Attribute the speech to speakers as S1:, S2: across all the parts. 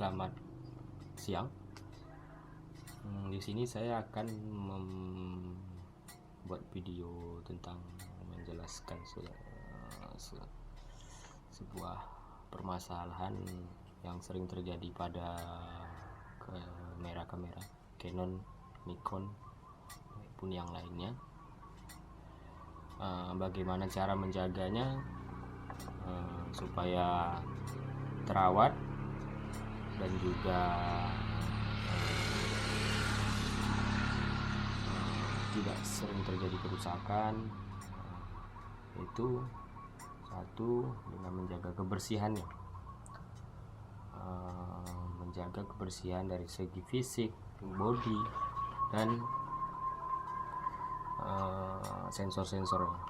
S1: Selamat siang. Di sini saya akan membuat video tentang menjelaskan sebuah permasalahan yang sering terjadi pada kamera Canon, Nikon, maupun yang lainnya. Bagaimana cara menjaganya supaya terawat dan juga tidak sering terjadi kerusakan. Itu satu, dengan menjaga kebersihannya, menjaga kebersihan dari segi fisik, body, dan sensor-sensornya.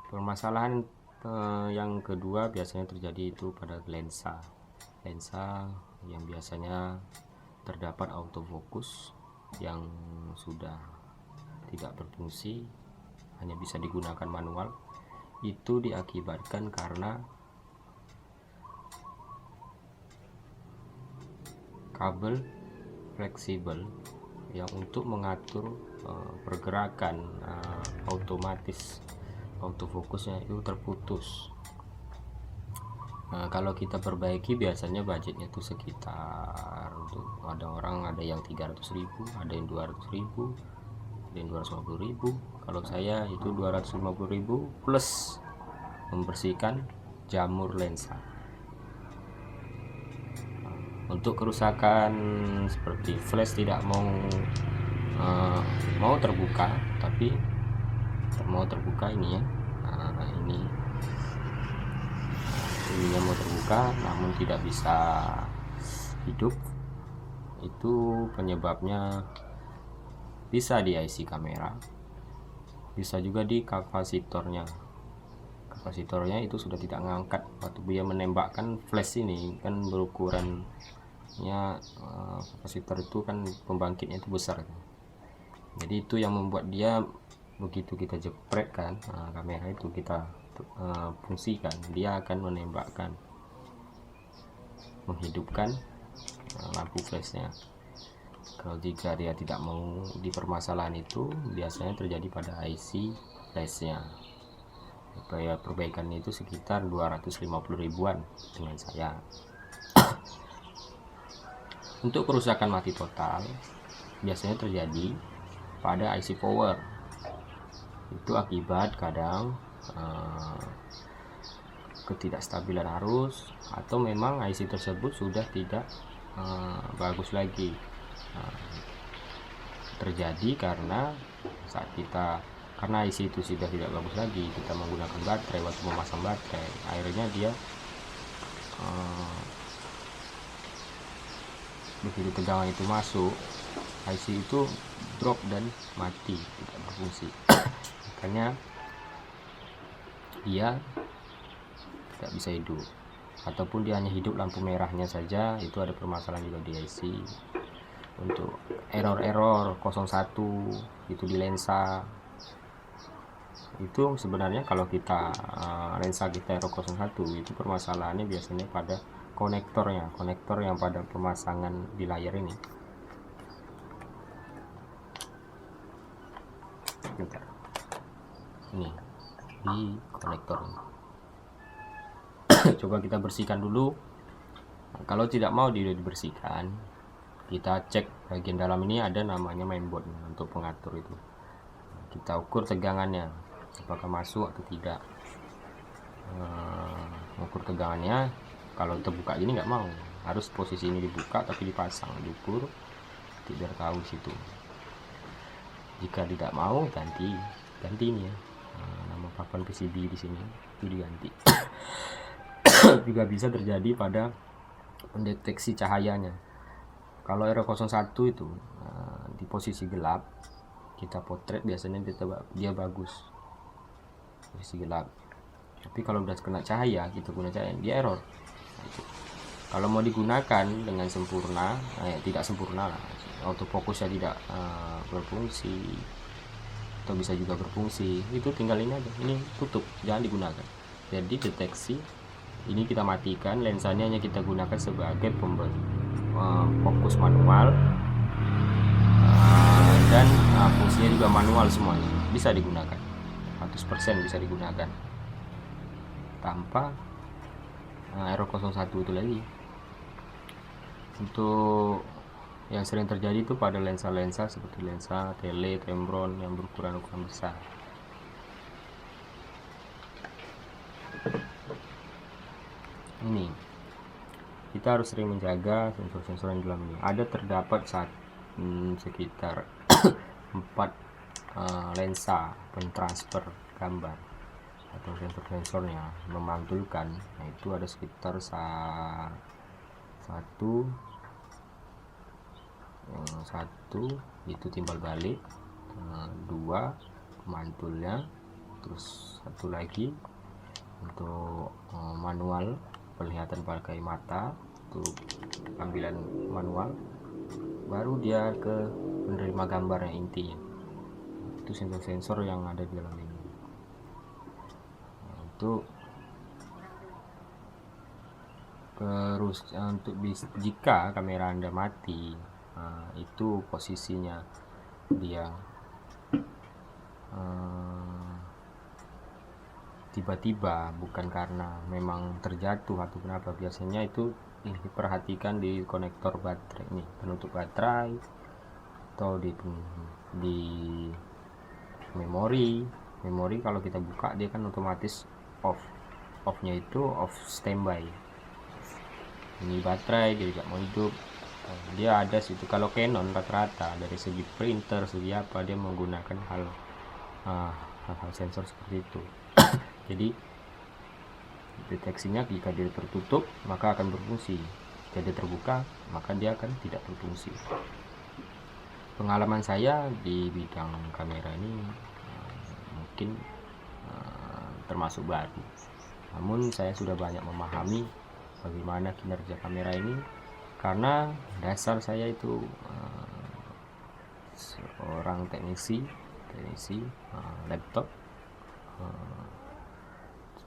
S1: Permasalahan yang kedua biasanya terjadi itu pada lensa yang biasanya terdapat autofocus yang sudah tidak berfungsi, hanya bisa digunakan manual. Itu diakibatkan karena kabel fleksibel yang untuk mengatur pergerakan otomatis autofokusnya itu terputus. Kalau kita perbaiki biasanya budgetnya itu sekitar, untuk ada orang ada yang 300.000, ada yang 200.000, ada yang 250.000. Kalau saya itu 250.000 plus membersihkan jamur lensa. Untuk kerusakan seperti flash tidak mau terbuka, tapi mau terbuka ini ya, ininya mau terbuka namun tidak bisa hidup, itu penyebabnya bisa di IC kamera, bisa juga di kapasitornya itu sudah tidak ngangkat waktu dia menembakkan flash. Ini kan berukurannya, kapasitor itu kan pembangkitnya itu besar, jadi itu yang membuat dia begitu kita jepretkan kamera itu kita fungsikan, dia akan menembakkan, menghidupkan lampu flashnya. Kalau jika dia tidak mau di permasalahan itu, biasanya terjadi pada IC flashnya. Supaya perbaikannya itu sekitar 250.000-an dengan saya. Untuk kerusakan mati total biasanya terjadi pada IC power. Itu akibat kadang ketidakstabilan arus, atau memang IC tersebut sudah tidak bagus lagi. Terjadi karena saat karena IC itu sudah tidak bagus lagi, kita menggunakan baterai, waktu memasang baterai, akhirnya dia begitu tegangan itu masuk, IC itu drop dan mati, tidak berfungsi. Makanya dia tidak bisa hidup, ataupun dia hanya hidup lampu merahnya saja. Itu ada permasalahan juga di IC. Untuk error 01 itu di lensa, itu sebenarnya kalau kita lensa kita error 01 itu permasalahannya biasanya pada konektor yang pada pemasangan di layar ini. Bentar. Ini di konektor ini. Coba kita bersihkan dulu. Kalau tidak mau dibersihkan, kita cek bagian dalam ini, ada namanya mainboard untuk pengatur itu. Kita ukur tegangannya apakah masuk atau tidak. Ukur tegangannya, kalau terbuka ini nggak mau, harus posisi ini dibuka tapi dipasang, diukur, biar tahu situ. Jika tidak mau, ganti ini ya, nama papan PCB di sini itu diganti. Juga bisa terjadi pada pendeteksi cahayanya. Kalau error 01 itu di posisi gelap, kita potret biasanya dia bagus, posisi gelap. Tapi kalau udah kena cahaya, kita guna cahaya, dia error. Kalau mau digunakan dengan sempurna, tidak sempurna lah, autofokusnya tidak berfungsi, atau bisa juga berfungsi, itu tinggal ini aja, ini tutup, jangan digunakan. Jadi deteksi ini kita matikan, lensanya hanya kita gunakan sebagai fokus manual, dan fungsinya juga manual semuanya, bisa digunakan 100% bisa digunakan tanpa error 01 itu lagi. Untuk yang sering terjadi itu pada lensa-lensa seperti lensa tele, Tamron yang berukuran besar. Ini kita harus sering menjaga sensor-sensor yang dalam ini. Ada terdapat sekitar 4 lensa pentransfer gambar atau sensor-sensornya memantulkan. Nah, itu ada sekitar satu itu timbal balik, 2 pemantulnya, terus satu lagi untuk manual penglihatan pakai mata, untuk ambilan manual, baru dia ke penerima gambar yang intinya. Itu sensor-sensor yang ada di dalam ini. Untuk jika kamera Anda mati, itu posisinya dia tiba-tiba, bukan karena memang terjatuh atau kenapa. Biasanya itu diperhatikan di konektor baterai ini, penutup baterai, atau di memori. Kalau kita buka dia kan otomatis off-nya itu off standby. Ini baterai dia tidak mau hidup, dia ada situ. Kalau Canon rata-rata dari segi printer, segi apa, dia menggunakan hal sensor seperti itu. Jadi deteksinya jika dia tertutup maka akan berfungsi, jika dia terbuka maka dia akan tidak berfungsi. Pengalaman saya di bidang kamera ini mungkin termasuk baru, namun saya sudah banyak memahami bagaimana kinerja kamera ini, karena dasar saya itu seorang teknisi laptop,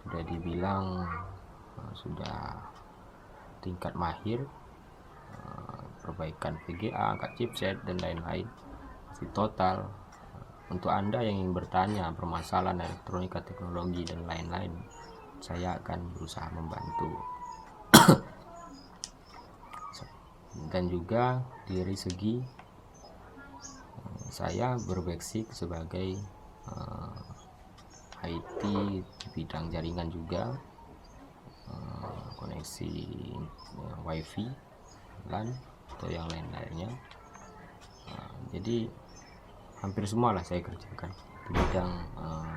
S1: sudah dibilang sudah tingkat mahir, perbaikan VGA, angkat chipset dan lain-lain, masih total. Untuk Anda yang ingin bertanya permasalahan elektronika, teknologi dan lain-lain, saya akan berusaha membantu. Dan juga dari segi saya berbasic sebagai IT di bidang jaringan juga, koneksi wifi, LAN atau yang lain-lainnya. Jadi hampir semua lah saya kerjakan di bidang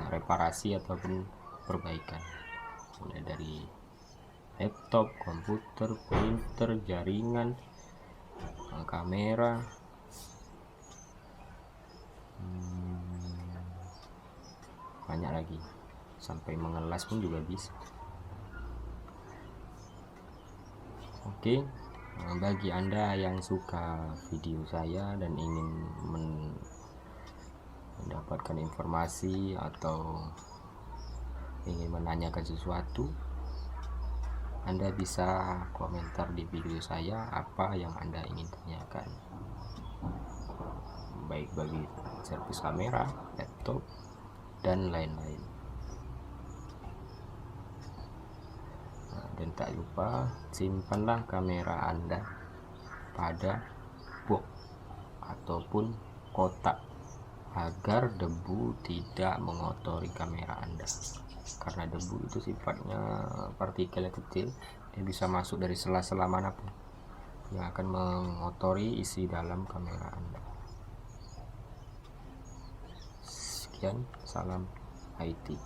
S1: reparasi ataupun perbaikan, mulai dari laptop, komputer, printer, jaringan, kamera, banyak lagi, sampai mengelas pun juga bisa. Oke, bagi Anda yang suka video saya dan ingin mendapatkan informasi atau ingin menanyakan sesuatu, Anda bisa komentar di video saya apa yang Anda ingin tanyakan, baik bagi servis kamera, laptop, dan lain-lain. Dan tak lupa simpanlah kamera Anda pada box ataupun kotak agar debu tidak mengotori kamera Anda, karena debu itu sifatnya partikelnya kecil, dia bisa masuk dari sela-sela manapun yang akan mengotori isi dalam kamera Anda. Sekian, salam IT.